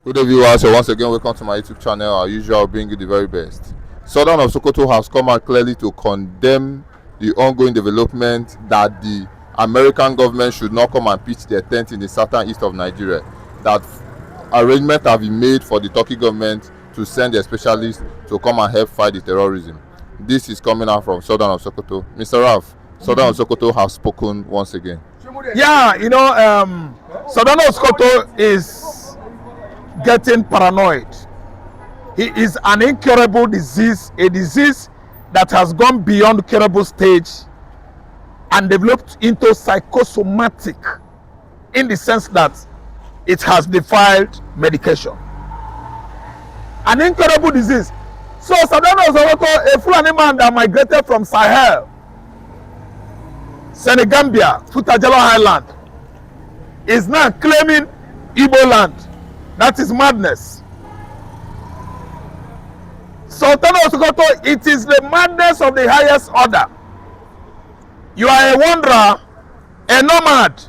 Good day, viewers. So once again, welcome to my YouTube channel. Our usual, bring you the very best. Sultan of Sokoto has come out clearly to condemn the ongoing development that the American government should not come and pitch their tent in the southern east of Nigeria. That arrangements have been made for the Turkey government to send their specialists to come and help fight the terrorism. This is coming out from Sultan of Sokoto. Mr. Ralph, Sultan of Sokoto has spoken once again. Yeah, Sultan of Sokoto is getting paranoid. He is an incurable disease, a disease that has gone beyond curable stage and developed into psychosomatic in the sense that it has defied medication. An incurable disease. So Sultan of Sokoto, a Fulani man that migrated from Sahel, Senegambia, Futajalo Highland, is now claiming Igbo land. That is madness. Sultan of Sokoto, it is the madness of the highest order. You are a wanderer, a nomad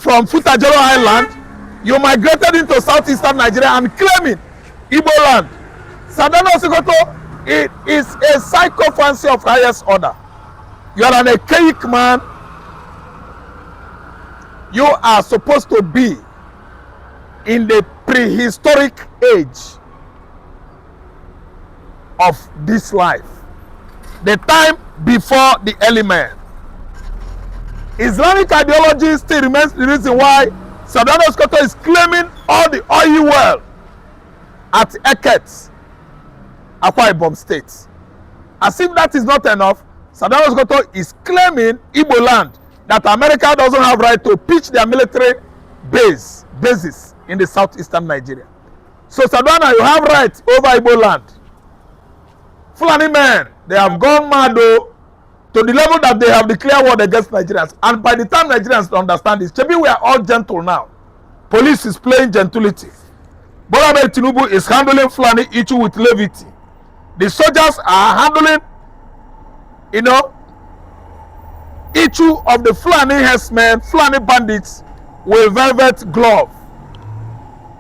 from Futajalo Island. You migrated into southeastern Nigeria and claiming Igbo land. Sultan of Sokoto, it is a psychophancy of highest order. You are an archaic man. You are supposed to be in the prehistoric age of this life, the time before the early man. Islamic ideology still remains the reason why Sultan of Sokoto is claiming all the oil well at Eket, Akwa Ibom State. As if that is not enough, Sultan of Sokoto is claiming Igbo land that America doesn't have right to pitch their military bases in the southeastern Nigeria. So Sadwana, you have right over Igbo land. Fulani men, they have gone mad though, to the level that they have declared war against Nigerians. And by the time Nigerians understand this, maybe we are all gentle now. Police is playing gentility. Bola Tinubu is handling Fulani issue with levity. The soldiers are handling, issue of the Fulani herdsmen, Fulani bandits with velvet glove.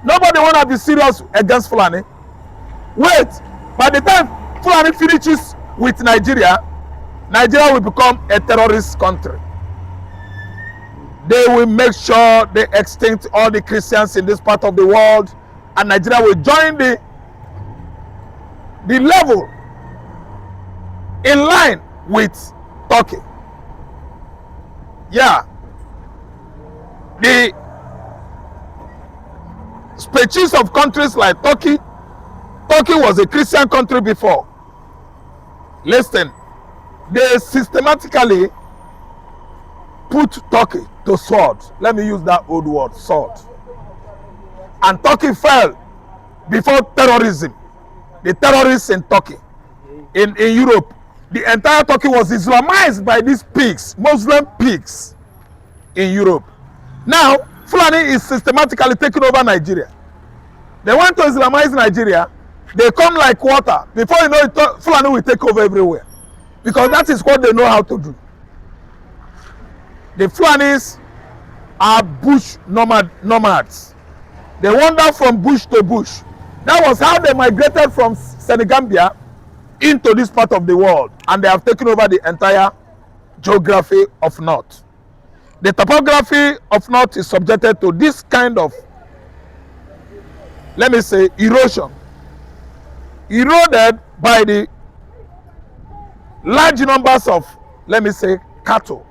Nobody want to be serious against Fulani. Wait, by the time Fulani finishes with Nigeria, Nigeria will become a terrorist country. They will make sure they extinct all the Christians in this part of the world, and Nigeria will join the level in line with Turkey. Yeah. The speeches of countries like Turkey was a Christian country before. Listen, they systematically put Turkey to sword. Let me use that old word, sword. And Turkey fell before terrorism. The terrorists in Turkey, in Europe, the entire Turkey was Islamized by these pigs, Muslim pigs in Europe. Now, Fulani is systematically taking over Nigeria. They want to Islamize Nigeria. They come like water. Before you know it, Fulani will take over everywhere. Because that is what they know how to do. The Fulanis are bush nomads. They wander from bush to bush. That was how they migrated from Senegambia into this part of the world. And they have taken over the entire geography of North. The topography of North is subjected to this kind of, let me say, erosion. Eroded by the large numbers of, let me say, cattle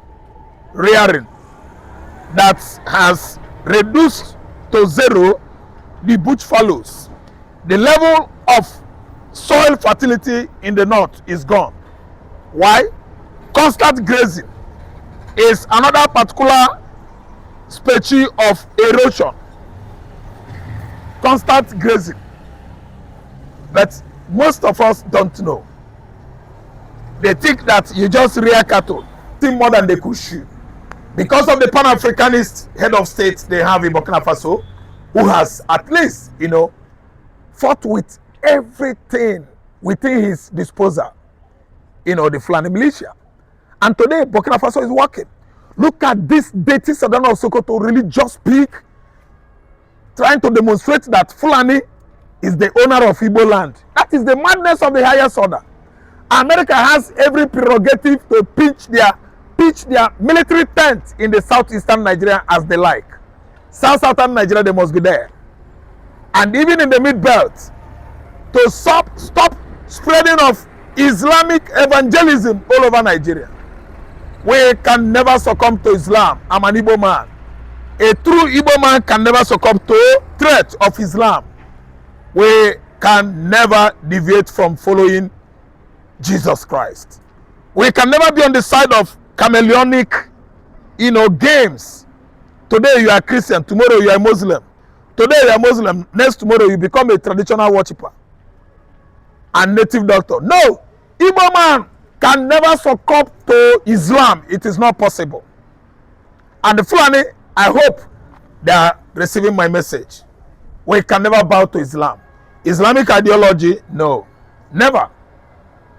rearing that has reduced to zero the bush fallows. The level of soil fertility in the north is gone. Why? Constant grazing is another particular species of erosion. Constant grazing. But most of us don't know. They think that you just rear cattle, think more than they could chew. Because of the Pan-Africanist head of state they have in Burkina Faso, who has at least, fought with everything within his disposal, the Fulani militia. And today, Burkina Faso is working. Look at this dirty Sultan of Sokoto religious pig. trying to demonstrate that Fulani is the owner of Igbo land. That is the madness of the highest order. America has every prerogative to pitch their military tent in the southeastern Nigeria as they like. Southern Nigeria, they must be there. And even in the mid-belt, to stop spreading of Islamic evangelism all over Nigeria. We can never succumb to Islam. I'm an Igbo man. A true Igbo man can never succumb to threat of Islam. We can never deviate from following Jesus Christ. We can never be on the side of chameleonic, games. Today you are Christian, tomorrow you are Muslim. Today you are Muslim, next tomorrow you become a traditional worshipper and native doctor. No, Igbo man can never succumb to Islam. It is not possible. And the Fulani, I hope they are receiving my message. We can never bow to Islam. Islamic ideology, no, never.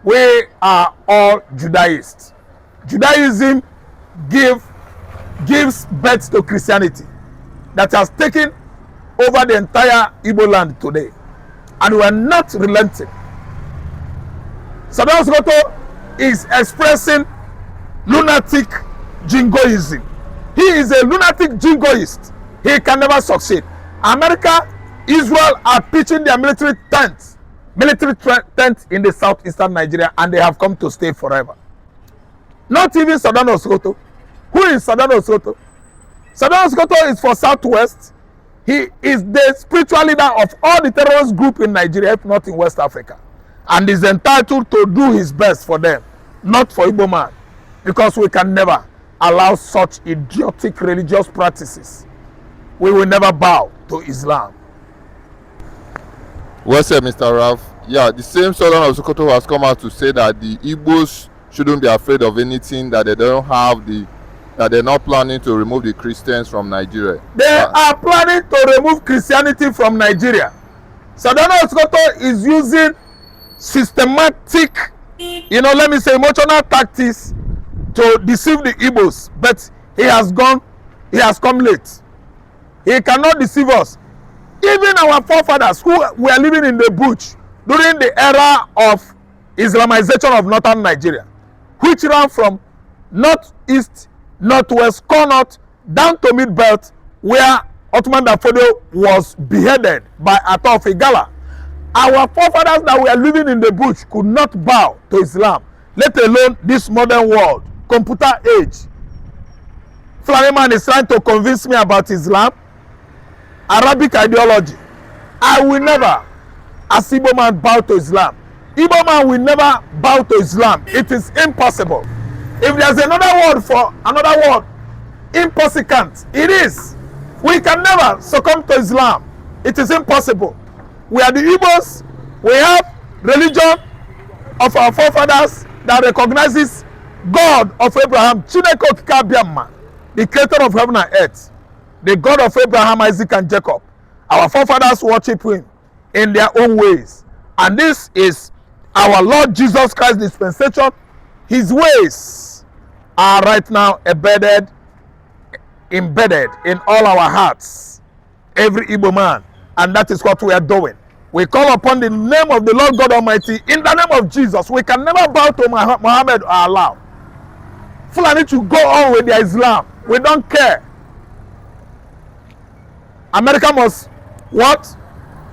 We are all Judaists. Judaism gives birth to Christianity that has taken over the entire Igbo land today. And we are not relenting. Sultan Sokoto is expressing lunatic jingoism. He is a lunatic jingoist. He can never succeed. America, Israel are pitching their military tents in the southeastern Nigeria, and they have come to stay forever. Not even Sultan Sokoto. Who is Sultan Sokoto? Sultan Sokoto is for Southwest. He is the spiritual leader of all the terrorist group in Nigeria, if not in West Africa, and is entitled to do his best for them, not for Igbo man, because we can never allow such idiotic religious practices. We will never bow to Islam. Well said, Mr. Ralph. Yeah, the same Sultan of Sokoto has come out to say that the Igbos shouldn't be afraid of anything, that they don't have that they're not planning to remove the Christians from Nigeria. They are planning to remove Christianity from Nigeria. Sultan of Sokoto is using systematic, emotional tactics to deceive the Igbos, but he has come late. He cannot deceive us. Even our forefathers who were living in the bush during the era of Islamization of northern Nigeria, which ran from northeast, northwest, north down to mid-belt, where Ottoman Dafodio was beheaded by Atta of Igala. Our forefathers that were living in the bush could not bow to Islam, let alone this modern world, computer age. Fulani man is trying to convince me about Islam, Arabic ideology. I will never, as Igbo man, bow to Islam. Igbo man will never bow to Islam. It is impossible. If there's another word for another word, impossible, it is. We can never succumb to Islam. It is impossible. We are the Igbos. We have religion of our forefathers that recognizes God of Abraham, Chineke Okike Abiama, the creator of heaven and earth, the God of Abraham, Isaac, and Jacob. Our forefathers worship him in their own ways. And this is our Lord Jesus Christ dispensation. His ways are right now embedded in all our hearts, every Igbo man. And that is what we are doing. We call upon the name of the Lord God Almighty in the name of Jesus. We can never bow to Muhammad or Allah. Fulani to go on with their Islam. We don't care. America must what?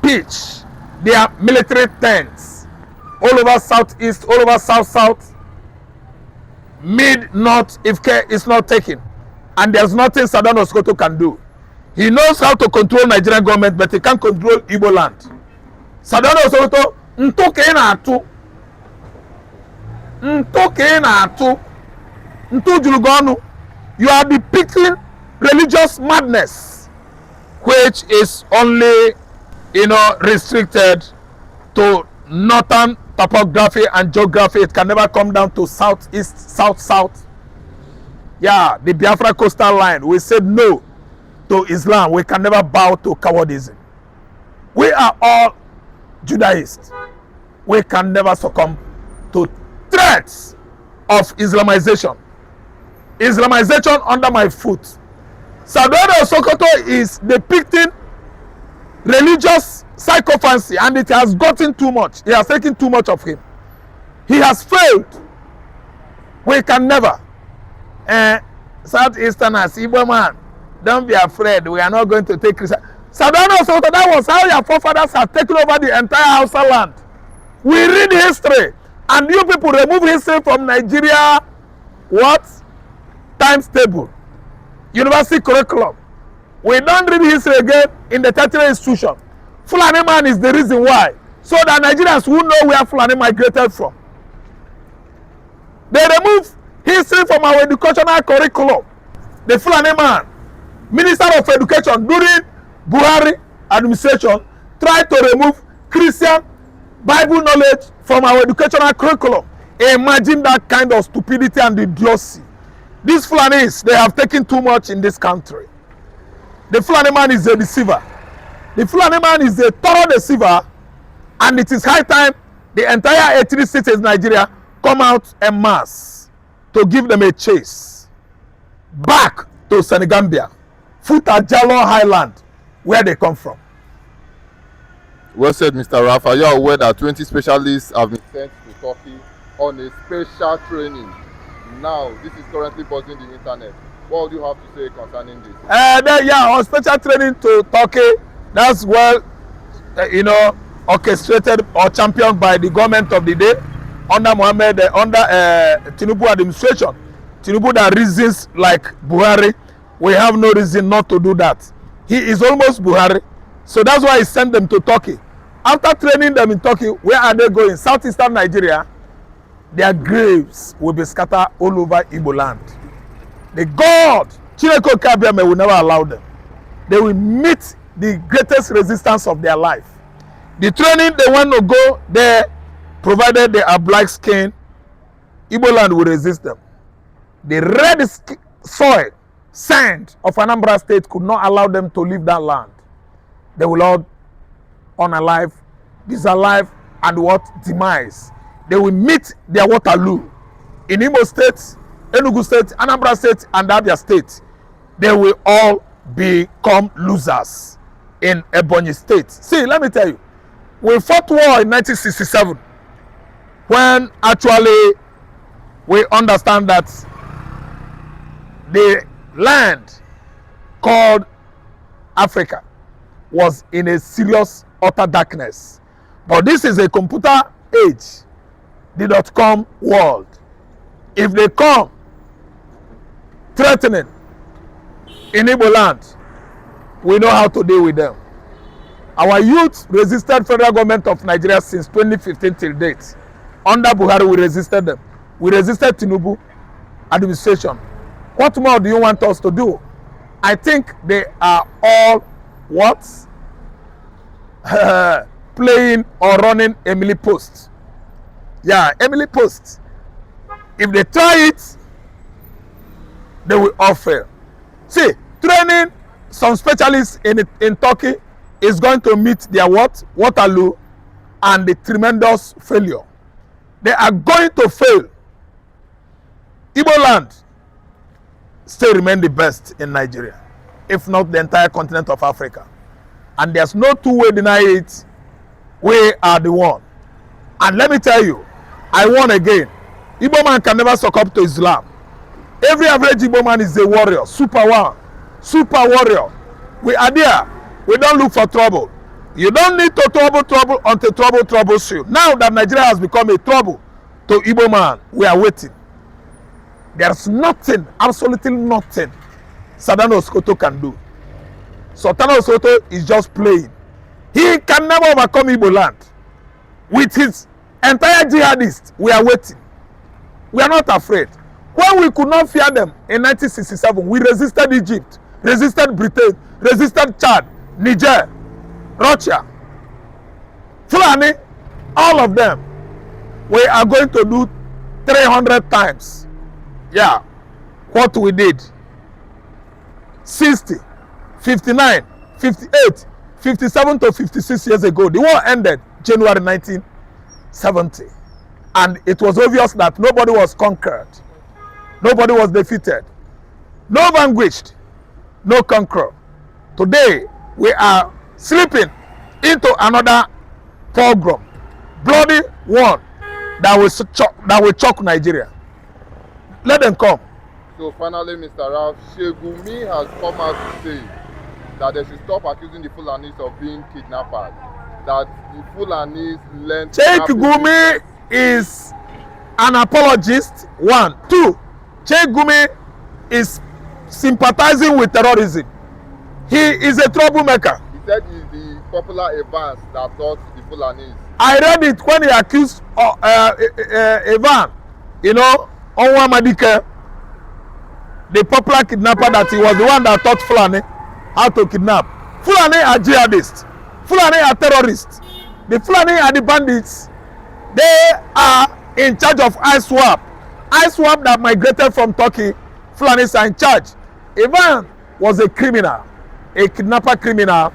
Pitch their military tents all over southeast, all over south, mid, north, if care is not taken. And there's nothing Sultan of Sokoto can do. He knows how to control Nigerian government, but he can't control Igbo land. Sultan of Sokoto, you are depicting religious madness, which is only, restricted to northern topography and geography. It can never come down to southeast, south. Yeah, the Biafra coastal line. We said no to Islam. We can never bow to cowardism. We are all Judaists. We can never succumb to threats of Islamization. Islamization under my foot. Sultan of Sokoto is depicting religious sycophancy, and it has gotten too much. He has taken too much of him. He has failed. We can never. Southeasterners, Igbo man, don't be afraid. We are not going to take Christian. Sadano Sokoto, that was how your forefathers have taken over the entire Hausa land. We read history, and you people remove history from Nigeria. What? Times table, university curriculum. We don't read history again in the tertiary institution. Fulani man is the reason why, so that Nigerians will know where Fulani migrated from. They remove history from our educational curriculum. The Fulani man, Minister of Education during Buhari administration, tried to remove Christian Bible knowledge from our educational curriculum. Imagine that kind of stupidity and idiocy. These Fulanis, they have taken too much in this country. The Fulani man is a deceiver. The Fulani man is a thorough deceiver, and it is high time the entire 83 states in Nigeria come out en masse to give them a chase back to Senegambia, Futa-Jalon Highland, where they come from. Well said, Mr. Raf. Are you aware that 20 specialists have been sent to Turkey on a special training? Now, this is currently buzzing the internet. What would you have to say concerning this? On special training to Turkey, that's well, orchestrated or championed by the government of the day under Tinubu administration. Tinubu that reasons like Buhari. We have no reason not to do that. He is almost Buhari. So that's why he sent them to Turkey. After training them in Turkey, where are they going? Southeastern Nigeria. Their graves will be scattered all over Igbo land. The God, Chineke Kabiame, will never allow them. They will meet the greatest resistance of their life. The training they want to go there, provided they are black skin, Igbo land will resist them. The red soil, sand of Anambra State could not allow them to leave that land. They will all unalive, disalive, and what? Demise. They will meet their Waterloo in Imo State, Enugu State, Anambra State, and Abia State. They will all become losers in Ebonyi State. See, let me tell you, we fought war in 1967 when actually we understand that the land called Africa was in a serious utter darkness. But this is a computer age, the .com world. If they come threatening in Igbo land, we know how to deal with them. Our youth resisted federal government of Nigeria since 2015 till date. Under Buhari, we resisted them. We resisted Tinubu administration. What more do you want us to do? I think they are all what? Playing or running Emily Post. Yeah, Emily Post. If they try it, they will all fail. See, training some specialists in Turkey is going to meet their what? Waterloo and the tremendous failure. They are going to fail. Igbo land still remain the best in Nigeria, if not the entire continent of Africa. And there's no two-way deny it. We are the one. And let me tell you, I warn again, Igbo man can never succumb to Islam. Every average Igbo man is a warrior, super warrior. We are there. We don't look for trouble. You don't need to trouble until trouble troubles you. Now that Nigeria has become a trouble to Igbo man, we are waiting. There's nothing, absolutely nothing Sadano Sokoto can do. Sultan Sokoto is just playing. He can never overcome Igbo land. With his entire jihadists, we are waiting. We are not afraid. When we could not fear them in 1967, we resisted Egypt, resisted Britain, resisted Chad, Niger, Russia, Fulani, all of them. We are going to do 300 times. Yeah, what we did. 60, 59, 58, 57 to 56 years ago. The war ended January 1970. And it was obvious that nobody was conquered. Nobody was defeated. No vanquished. No conqueror. Today, we are slipping into another pogrom, bloody one that will choke Nigeria. Let them come. So finally, Mr. Ralph, Sheikh Gumi has come out to say that they should stop accusing the Fulanis of being kidnappers. That the Fulanis learned. Sheikh Gumi is an apologist. 1, 2. Sheikh Gumi is sympathizing with terrorism. He is a troublemaker. He said he's the popular Evans that taught the Fulanis. I read it when he accused Evan, you know, Onwa Madike, the popular kidnapper, that he was the one that taught Fulani how to kidnap. Fulani are jihadists. Fulani are terrorists. The Fulani are the bandits. They are in charge of ISWAP. ISWAP that migrated from Turkey. Fulanis are in charge. Evan was a criminal, a kidnapper criminal,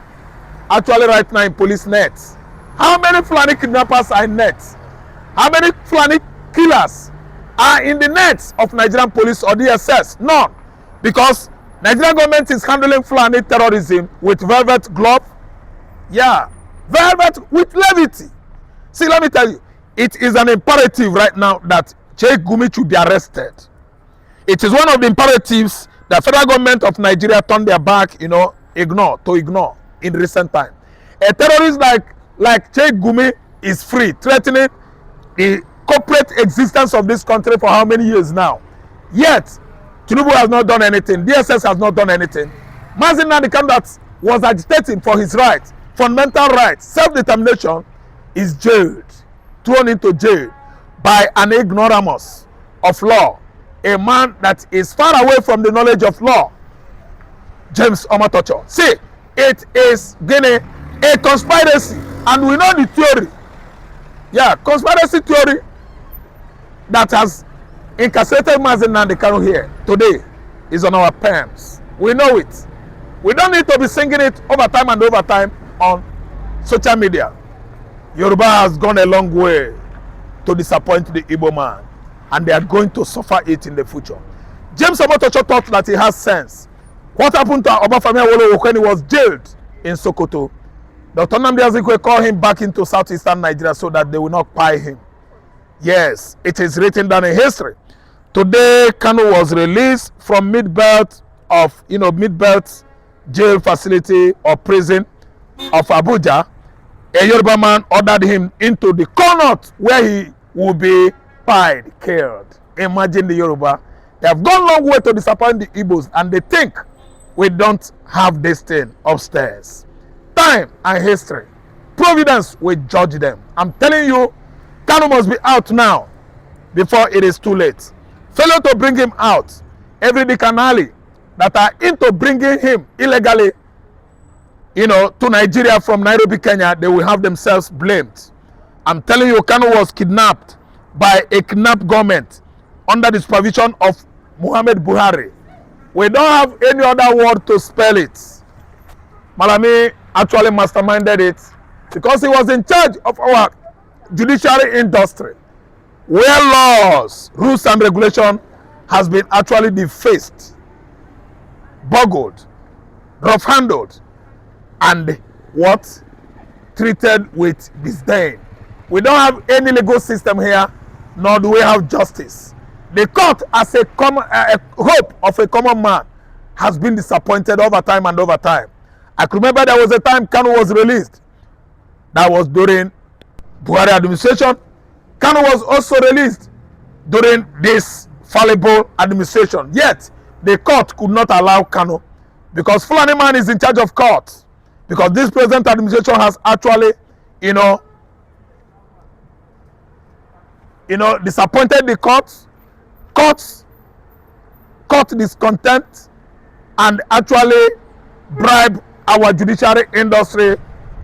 actually right now in police nets. How many Fulani kidnappers are in nets? How many Fulani killers are in the nets of Nigerian police or DSS? None. Because Nigerian government is handling Fulani terrorism with velvet glove. Yeah, velvet with levity. See, let me tell you, it is an imperative right now that Sheikh Gumi should be arrested. It is one of the imperatives that federal government of Nigeria turned their back, you know, ignore in recent time. A terrorist like Sheikh Gumi is free, threatening the corporate existence of this country for how many years now? Yet, Tinubu has not done anything. DSS has not done anything. Nnamdi Kanu that was agitating for his rights, fundamental rights, self-determination, is jailed, thrown into jail by an ignoramus of law, a man that is far away from the knowledge of law, James Omatocho. See, it is Guinea a conspiracy, and we know the theory. Yeah, conspiracy theory that has incarcerated Nnamdi Kanu here today is on our pens. We know it. We don't need to be singing it over time and over time on social media. Yoruba has gone a long way to disappoint the Igbo man, and they are going to suffer it in the future. James Omatocho thought that he has sense. What happened to Obafemi Awolowo when he was jailed in Sokoto? Dr. Nnamdi Azikiwe called him back into southeastern Nigeria so that they will not pie him. Yes, it is written down in history. Today, Kanu was released from mid-belt jail facility or prison of Abuja. A Yoruba man ordered him into the corner where he will be pied, killed. Imagine the Yoruba. They have gone a long way to disappoint the Igbos, and they think we don't have this thing upstairs. Time and history, providence will judge them. I'm telling you, Kanu must be out now before it is too late. Failure to bring him out, every canali that are into bringing him illegally, to Nigeria from Nairobi, Kenya, they will have themselves blamed. I'm telling you, Kanu was kidnapped by a kidnapped government under the supervision of Muhammad Buhari. We don't have any other word to spell it. Malami actually masterminded it because he was in charge of our judiciary industry, where laws, rules and regulation has been actually defaced, boggled, rough-handled, and treated with disdain. We don't have any legal system here, nor do we have justice. The court, as a hope of a common man, has been disappointed over time and over time. I can remember there was a time Kanu was released. That was during Buhari administration. Kanu was also released during this fallible administration. Yet, the court could not allow Kanu because Fulani man is in charge of courts. Because this present administration has actually, disappointed the courts, court discontent, and actually bribe our judiciary industry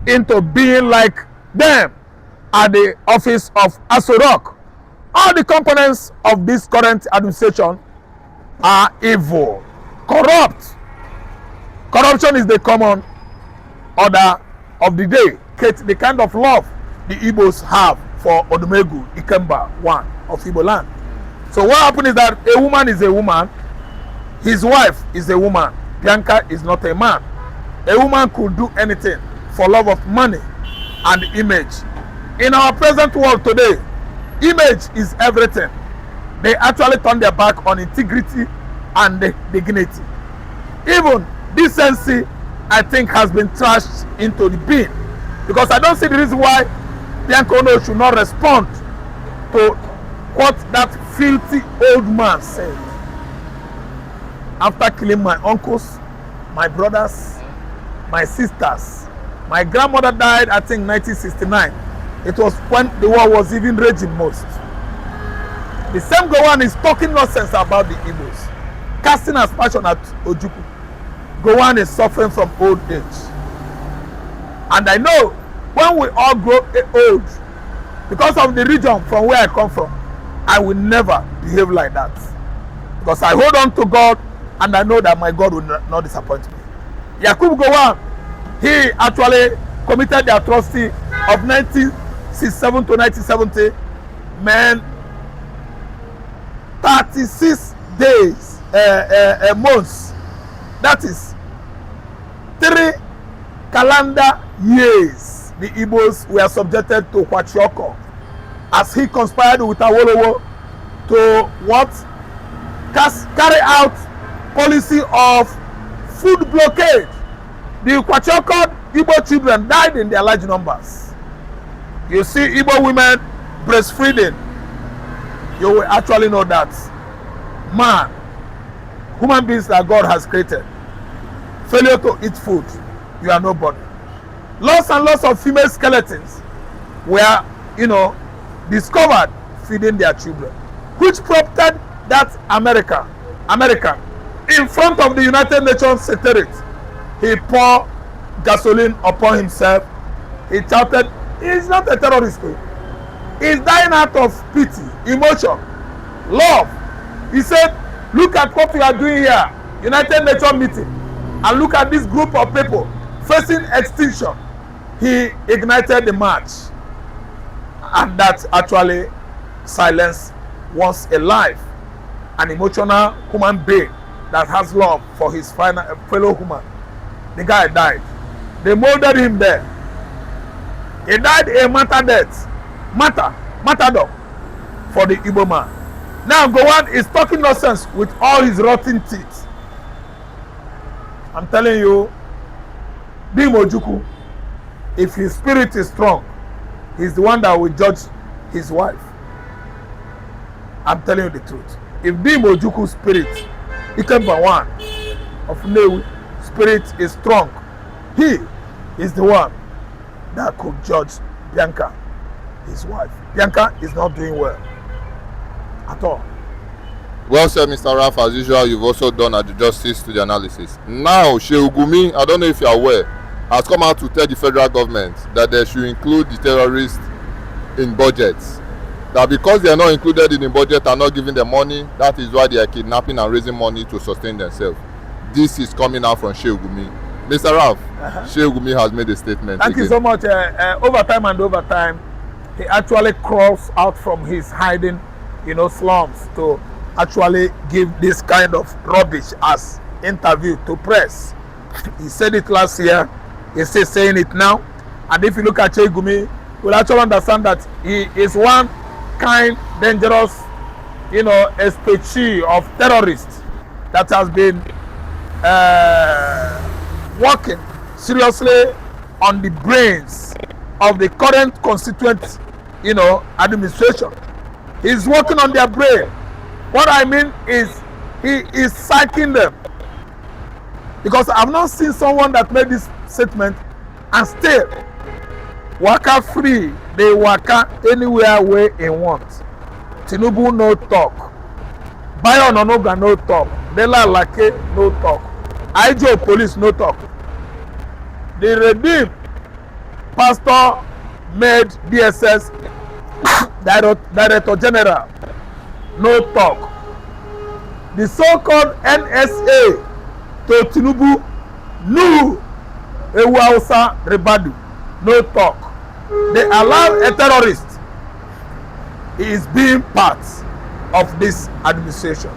into being like them at the office of Asorok. All the components of this current administration are evil, corrupt. Corruption is the common order of the day. The kind of love the Igbos have for Odumegu Ikemba, one of Igbo land. So what happened is that a woman is a woman, his wife is a woman, Bianca is not a man. A woman could do anything for love of money and image. In our present world today, image is everything. They actually turn their back on integrity and dignity. Even decency, I think, has been trashed into the bin, because I don't see the reason why Kanu should not respond to what that filthy old man said after killing my uncles, my brothers, my sisters. My grandmother died, I think, 1969. It was when the war was even raging most. The same Gowon is talking nonsense about the Igbos, casting aspersion at Ojukwu. Gowon is suffering from old age. And I know when we all grow old, because of the region from where I come from, I will never behave like that. Because I hold on to God, and I know that my God will not disappoint me. Yakubu Gowon, he actually committed the atrocity of 1967 to 1970. Man, 36 days, months. That is 3 calendar years. The Igbos were subjected to Kwachioko as he conspired with Awolowo to what? Carry out policy of food blockade. The Kwachioko Igbo children died in their large numbers. You see Igbo women breastfeeding, you will actually know that man, human beings that God has created, failure to eat food, you are nobody. Lots and lots of female skeletons were, discovered feeding their children, which prompted that America, in front of the United Nations Secretariat, he poured gasoline upon himself. He shouted, he is not a terrorist. He is dying out of pity, emotion, love. He said, look at what we are doing here, United Nations meeting, and look at this group of people facing extinction. He ignited the march, and that actually silenced once alive an emotional human being that has love for his fellow human. The guy died. They molded him there. He died a martyr death. Matador for the Igbo man. Now Gowon is talking nonsense with all his rotten teeth. I'm telling you, Bim Ojukwu, if his spirit is strong, he's the one that will judge his wife. I'm telling you the truth. If Bim Ojukwu's spirit, Ikemba of Nnewi, spirit is strong, he is the one that could judge Bianca, his wife. Bianca is not doing well at all. Well said, Mr. Raf. As usual, you've also done justice to the analysis. Now, Sheikh Gumi, I don't know if you're aware, has come out to tell the federal government that they should include the terrorists in budgets. That because they are not included in the budget and not giving them money, that is why they are kidnapping and raising money to sustain themselves. This is coming out from Sheikh Gumi. Mr. Raf, Sheikh Gumi has made a statement. Thank you so much. Over time, he actually crawls out from his hiding, slums to actually give this kind of rubbish as interview to press. He said it last year. He's still saying it now. And if you look at Sheikh Gumi, you'll actually understand that he is one kind, dangerous, a species of terrorists that has been working seriously on the brains of the current constituent, administration. He's working on their brain. What I mean is he is psyching them. Because I've not seen someone that made this statement and still waka free. They waka anywhere where they want. Tinubu no talk. Bayo Ononuga no talk. Dela Lake no talk. IJO police no talk. The Redeem pastor made DSS Director General no talk. The so-called NSA to Tinubu no Ewu Hausa Rebadu no talk. They allow a terrorist. He is being part of this administration.